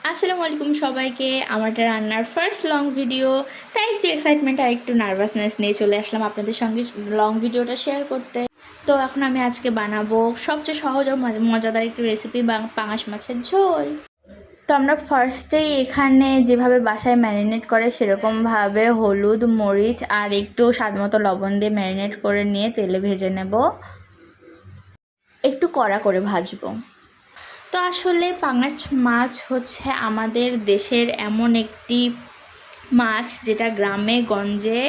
আসসালামু আলাইকুম সবাইকে। আমার এটা রান্নার ফার্স্ট লং ভিডিও, তাই একটু এক্সাইটমেন্ট আর একটু নার্ভাসনেস নিয়ে চলে আসলাম আপনাদের সঙ্গে লং ভিডিওটা শেয়ার করতে। তো এখন আমি আজকে বানাবো সবচেয়ে সহজ ও মজাদার একটি রেসিপি, পাঙাশ মাছের ঝোল। তো আমরা ফার্স্টেই এখানে যেভাবে বাসায় ম্যারিনেট করে সেরকমভাবে হলুদ, মরিচ আর একটু স্বাদমতো লবণ দিয়ে ম্যারিনেট করে নিয়ে তেলে ভেজে নেব, একটু কড়া করে ভাজবো। তো আসলে পাঙাশ মাছ হচ্ছে আমাদের দেশের এমন একটি মাছ যেটা গ্রামে গঞ্জে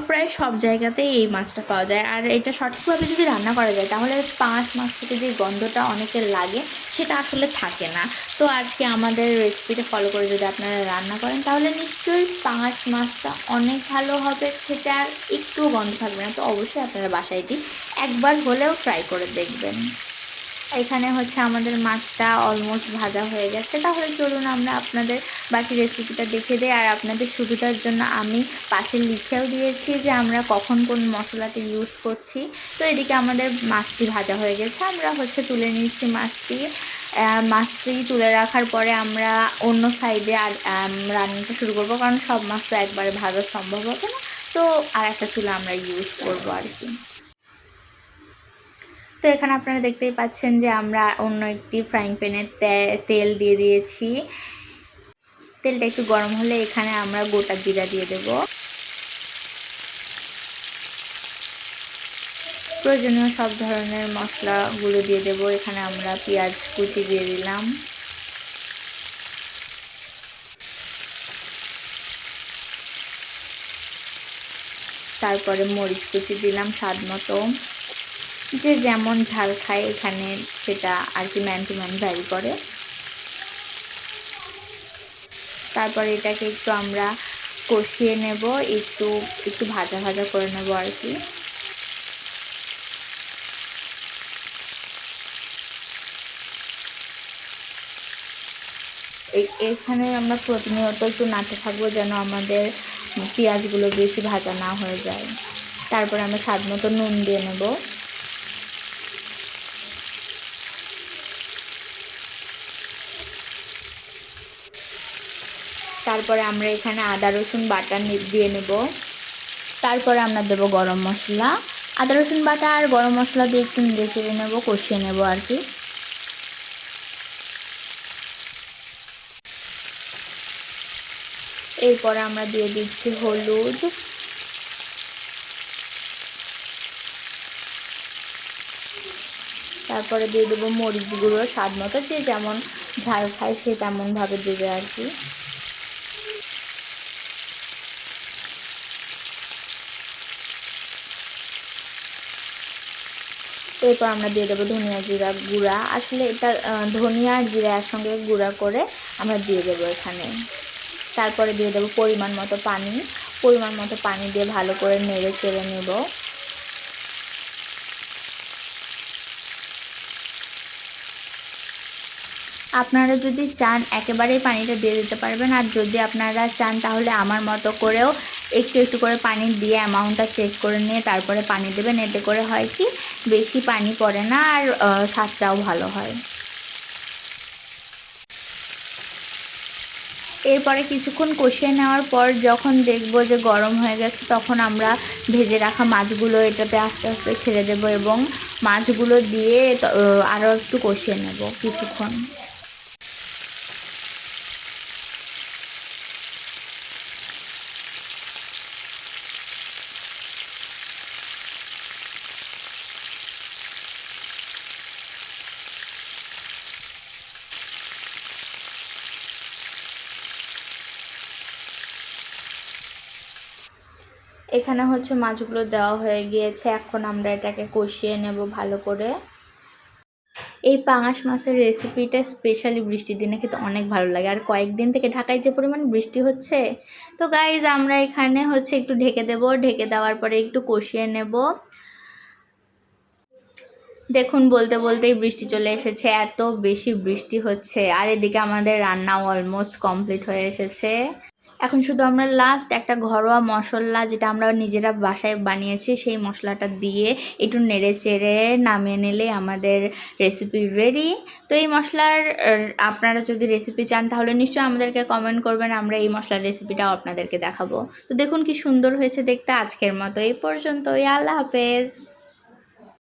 প্রায় সব জায়গাতেই এই মাছটা পাওয়া যায়। আর এটা সঠিকভাবে যদি রান্না করা যায় তাহলে পাঙাশ মাছ থেকে যে গন্ধটা অনেকের লাগে সেটা আসলে থাকে না। তো আজকে আমাদের রেসিপিটা ফলো করে যদি আপনারা রান্না করেন তাহলে নিশ্চয়ই পাঙাশ মাছটা অনেক ভালো হবে খেতে, আর একটুও গন্ধ থাকবে না। তো অবশ্যই আপনারা বাসায় এটি একবার হলেও ট্রাই করে দেখবেন। এখানে হচ্ছে আমাদের মাছটা অলমোস্ট ভাজা হয়ে গেছে। তাহলে চলুন আমরা আপনাদের বাকি রেসিপিটা দেখে দিই। আর আপনাদের সুবিধার জন্য আমি পাশে লিখেও দিয়েছি যে আমরা কখন কোন মশলাটি ইউজ করছি। তো এদিকে আমাদের মাছটি ভাজা হয়ে গেছে, আমরা হচ্ছে তুলে নিচ্ছি মাছটি তুলে রাখার পরে আমরা অন্য সাইডে আর রান্নাটা শুরু করবো, কারণ সব মাছ তো একবারে ভাজা সম্ভব হবে না। তো আর একটা চুলা আমরা ইউজ করবো আর কি। তো এখানে আপনারা দেখতেই পাচ্ছেন যে আমরা অন্য একটি ফ্রাইং প্যানে তেল দিয়ে দিয়েছি। তেলটা একটু গরম হলে এখানে আমরা গোটা জিরা দিয়ে দেব, প্রয়োজনীয় সব ধরনের মশলাগুলো দিয়ে দেব। এখানে আমরা পেঁয়াজ কুচি দিয়ে দিলাম, তারপরে মরিচ কুচি দিলাম স্বাদ মতো। যে যেমন ঝাল খায় এখানে সেটা আর কি ম্যান টু ম্যান ভ্যারি করে। তারপরে এটাকে একটু আমরা কষিয়ে নেব, একটু একটু ভাজা ভাজা করে নেব আর কি। এখানে আমরা প্রতিনিয়ত একটু নাড়তে থাকবো যেন আমাদের পেঁয়াজগুলো বেশি ভাজা না হয়ে যায়। তারপরে আমরা স্বাদ মতো নুন দিয়ে নেব। তারপরে আমরা এখানে আদা রসুন বাটা দিয়ে নেব। তারপরে আমরা দেব গরম মশলা। আদা রসুন বাটা আর গরম মশলা দিয়ে একটু নেড়ে চেড়ে নেব, কষিয়ে নেব আর কি। এরপরে আমরা দিয়ে দিচ্ছি হলুদ, তারপরে দিয়ে দেবো মরিচ গুঁড়ো স্বাদ মতো, যে যেমন ঝাল খায় সে তেমনভাবে দেবে আর কি। এরপর আমরা দিয়ে দেবো ধনিয়া জিরা গুঁড়া। আসলে এটা ধনিয়া আর জিরা একসঙ্গে গুঁড়া করে আমরা দিয়ে দেবো এখানে। তারপরে দিয়ে দেবো পরিমাণ মতো পানি দিয়ে ভালো করে নেড়ে চেড়ে নেব। আপনারা যদি চান একেবারেই পানিটা দিয়ে দিতে পারবেন, আর যদি আপনারা চান তাহলে আমার মতো করেও একটু একটু করে পানি দিয়ে অ্যামাউন্টটা চেক করে নিয়ে তারপরে পানি দেবেন। এতে করে হয় কি বেশি পানি পড়ে না আর স্বাদটাও ভালো হয়। এরপরে কিছুক্ষণ কষিয়ে নেওয়ার পর যখন দেখব যে গরম হয়ে গেছে তখন আমরা ভেজে রাখা মাছগুলো এটাতে আস্তে আস্তে ছেড়ে দেব এবং মাছগুলো দিয়ে আরও একটু কষিয়ে নেব কিছুক্ষণ। এখানে হচ্ছে মাছগুলো দেওয়া হয়ে গিয়েছে, এখন আমরা এটাকে কষিয়ে নেব ভালো করে। এই পাঙাশ মাছের রেসিপিটা স্পেশালি বৃষ্টির দিনে খেতে অনেক ভালো লাগে, আর কয়েকদিন থেকে ঢাকায় যে পরিমাণ বৃষ্টি হচ্ছে। তো গাইজ আমরা এখানে হচ্ছে একটু ঢেকে দেব, ঢেকে দেওয়ার পরে একটু কষিয়ে নেব। দেখুন বলতে বলতেই বৃষ্টি চলে এসেছে, এত বেশি বৃষ্টি হচ্ছে। আর এদিকে আমাদের রান্নাও অলমোস্ট কমপ্লিট হয়ে এসেছে। এখন শুধু আমরা লাস্ট একটা ঘরোয়া মশলা যেটা আমরা নিজেরা বাসায় বানিয়েছি সেই মশলাটা দিয়ে একটু নেড়ে চেড়ে নামিয়ে নিলে আমাদের রেসিপি রেডি। তো এই মশলার আপনারা যদি রেসিপি চান তাহলে নিশ্চয়ই আমাদেরকে কমেন্ট করবেন, আমরা এই মশলার রেসিপিটাও আপনাদেরকে দেখাবো। তো দেখুন কি সুন্দর হয়েছে দেখতে। আজকের মতো এই পর্যন্তই, আল্লাহ হাফেজ।